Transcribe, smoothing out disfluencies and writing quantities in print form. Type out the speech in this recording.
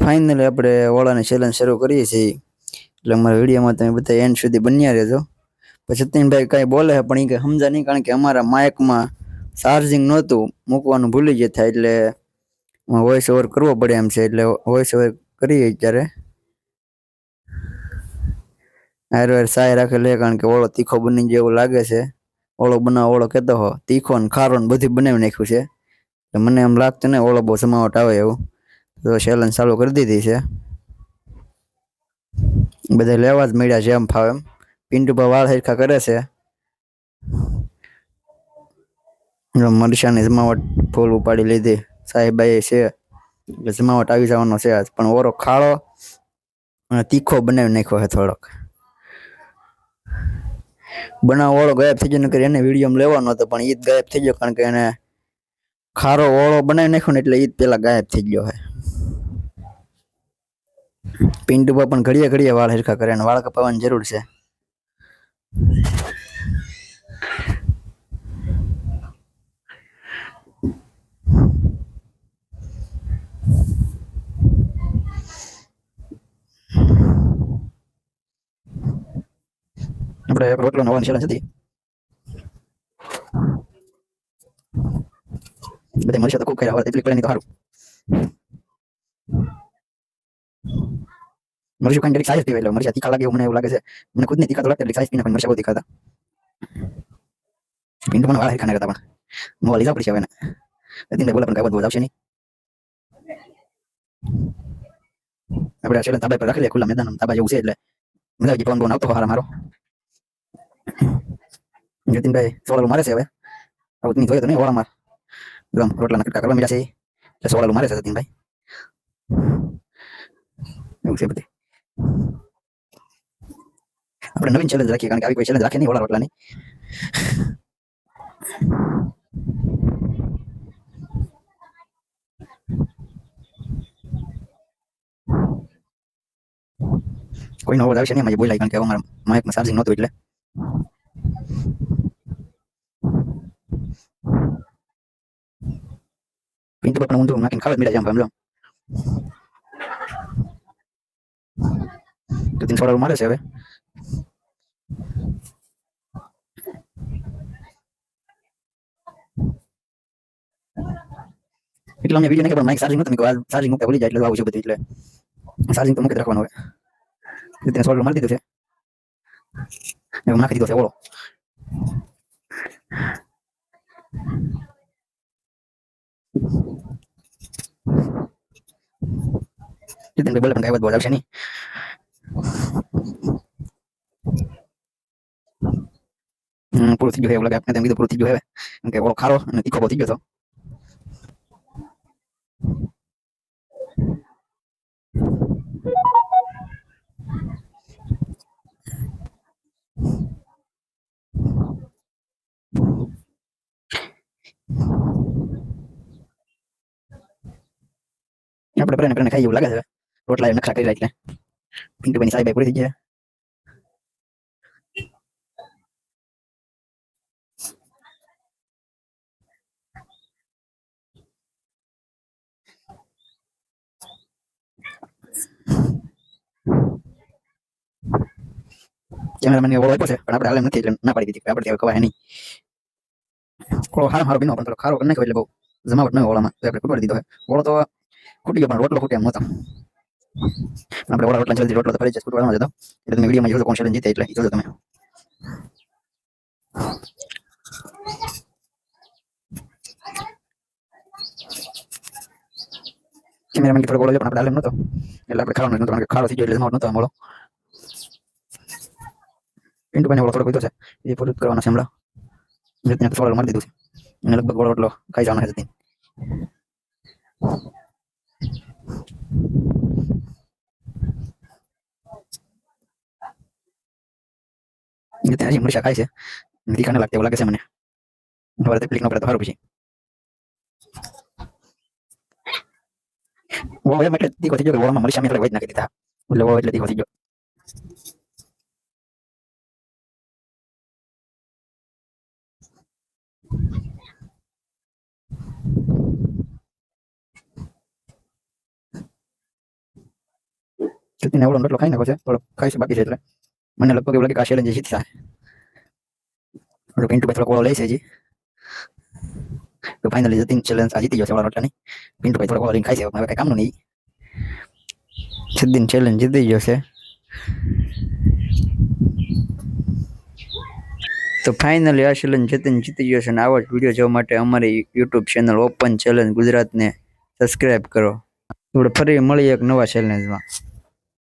Finally આપણે ઓળાની challenge શરૂ કરીએ છીએ એટલે અમારા વિડીયોમાં તમે બધા એન્ડ સુધી બન્યા રહેજો. પછી સતીનભાઈ કાંઈ બોલે છે પણ એ કંઈ સમજા નહીં, કારણ કે અમારા માઇકમાં ચાર્જિંગ નહોતું, મૂકવાનું ભૂલી જતા, એટલે વોઇસ ઓવર કરવો પડે એમ છે. એટલે વોઇસ ઓવર કરીએ અત્યારે. હાર વાર સાય રાખેલી, કારણ કે ઓળો તીખો બની જેવું લાગે છે. ઓળો બનાવો ઓળો કહેતો હો, તીખો ને ખારો ને બધું બનાવી નાખ્યું છે. એટલે મને એમ લાગતું ને ઓળો બહુ જમાવટ આવે એવું. તો ચેલેન્જ ચાલુ કરી દીધી છે. બધા લેવા જ મળ્યા છે એમ ફાવે એમ. પિન્ટુભાઈ વાળ હરખા કરે છે. મરચાની જમાવટ ફૂલ ઉપાડી લીધી સાહેબાઈ છે, એટલે જમાવટ આવી જવાનો છે આજ. પણ ઓરો ખાળો અને તીખો બનાવી નાખ્યો છે થોડોક. બનાવ ઓળો ગાયબ થઈ ગયો, નકર એને વિડીયોમાં લેવાનો હતો પણ ઈ જ ગાયબ થઈ ગયો, કારણ કે એને ખારો ઓળો બનાવી નાખ્યો ને એટલે ઈ જ પેલા ગાયબ થઈ ગયો છે. પિન્ટુભાઈ પણ ઘડીએ ઘડીએ વાળ હરખા કરે, અને વાળ કપાવવાની જરૂર છે. આપણે રોટલો નવાની ચેલેન્જ હતી, બધા મળશે તો ખૂબ કર્યા, એટલી કરીને તો સારું. મરચું ખાઈને સાઈઝ પીવે, એટલે મરચા તીખા લાગે એવું મને એવું લાગે છે. મને ખુદને તીખા તો લાગે, એટલે સાઈઝ પીને પણ મરચા બહુ તીખા હતા. પિન્ટુ પણ વાળા હરખા ના કરતા, પણ મોવા લીધા પડશે હવે ને. સતીનભાઈ બોલે પણ કાંઈ બહુ આવશે નહીં. આપણે ચેલેન્જ તાબા પર રાખી લે, ખુલ્લા મેદાનમાં તાબા જેવું છે, એટલે મજા આવી. પવન આવતો હારા મારો. જતીનભાઈ સોળાલું મારે છે હવે. આવું તમે જોયું તો નહીં ઓળામાં ગમ રોટલાના કટકા કરવા મળ્યા છે, એટલે સોળાલું મારે છે જતીનભાઈ. એવું છે બધી. આપણે નવીન ચેલેન્જ રાખીએ, કારણ કે આવી કોઈ ચેલેન્જ રાખે નહીં ઓળા રોટલાની. કોઈનો અવાજ આવશે નહીં એમાં, બોલાય, કારણ કે અમારા માઇકમાં ચાર્જિંગ નહોતું એટલે. પિન્ટુ પણ ઊંધું નાખીને ખાવા જ મળ્યા છે આમ લો. તો 300 મારે છે હવે. એટલે અમને વિડીયો નહીં, પણ માઇક ચાર્જિંગ નહોતું, મેં ચાર્જિંગ મૂકતા ભૂલી જાય એટલે આવું છે બધું. એટલે ચાર્જિંગ તો મૂકી જ રાખવાનું હવે. 300 મારી દીધું છે, હવે નાખી દીધો છે ઓળો. જીતેન્દ્ર બોલે પણ કાંઈ વાત આવશે નહીં. પૂરું થઈ ગયું એવું લાગે આપણે, તેમ કીધું પૂરું થઈ ગયું હવે, કેમ કે ઓળો ખારો અને તીખો બહુ થઈ ગયો હતો. આપણે પ્રેરણા કરીને ખાઈ એવું લાગે છે, રોટલા નકશા કરી એટલે. પિન્ટુભાઈની સાહેબાઈ પૂરી થઈ ગયા. કેમેરામેન ઓળો આપ્યો છે, પણ આપણે હાલ નથી, એટલે ના પાડી દીધી, આપણે ત્યાં કવાય નહીં. ઓળો હારો બીનો, પણ થોડો ખારો કરી નાખ્યો એટલે બહુ જમાવટ ન હોય ઓળામાં, તો આપણે કુટવાડી દીધો છે. ઓળો તો ખૂટી ગયો, પણ રોટલો ખૂટે એમ નહોતો. આપણે ઓળા રોટલા જલ્દી રોટલો તો ફરી જ કુટવાનો હતો, એટલે તમે વિડીયોમાં જોજો કોણ ચેલેન્જ જીતે, એટલે જોજો તમે. કેમેરામેન થોડો ઓળો છે, પણ આપણે હાલ નહોતો, એટલે આપણે ખાવાનો નહોતો, કારણ કે ખારો થઈ ગયો એટલે જમાવટ નહોતો આમ ઓળો. પિન્ટુભાઈને ઓળો થોડો કીધો છે, એ પૂરું કરવાનો છે હમણાં. રીતના સોળાલું મારી દીધું છે, અને લગભગ ઓળો રોટલો ખાઈ જવાનો છે. હજી મરચા ખાય છે, તીખા ના લાગતા એવું લાગે છે મને. હવે તકલીફ ન પડે તો સારું. પછી ઓળો એમ એટલે તીખો થઈ ગયો કે ઓળામાં મરચા મેં વૈદ નાખી દીધા, એટલે ઓળો એટલે તીખો થઈ ગયો. જતીને ઓલો રોટલો ખાઈ નાખો છે, થોડો ખાઈ છે બાકી છે, એટલે મને લગભગ એવું લાગે કે આ ચેલેન્જ જીતશે. પિન્ટુભાઈ થોડો કોળો લે છે હજી. તો ફાઇનલી જતીન ચેલેન્જ આ જીતી ગયો છે ઓલા રોટલાની. પિન્ટુભાઈ થોડો કોળો લઈને ખાઈ છે, હવે કઈ કામનું નહીં. જતીન ચેલેન્જ જીતી ગયો છે. તો ફાઇનલી આ ચેલેન્જ જતીન જીતી ગયો છે, અને આવા જ વિડીયો જોવા માટે અમારી યુટ્યુબ ચેનલ ઓપન ચેલેન્જ ગુજરાતને સબસ્ક્રાઇબ કરો. આપણે ફરી મળીએ એક નવા ચેલેન્જમાં.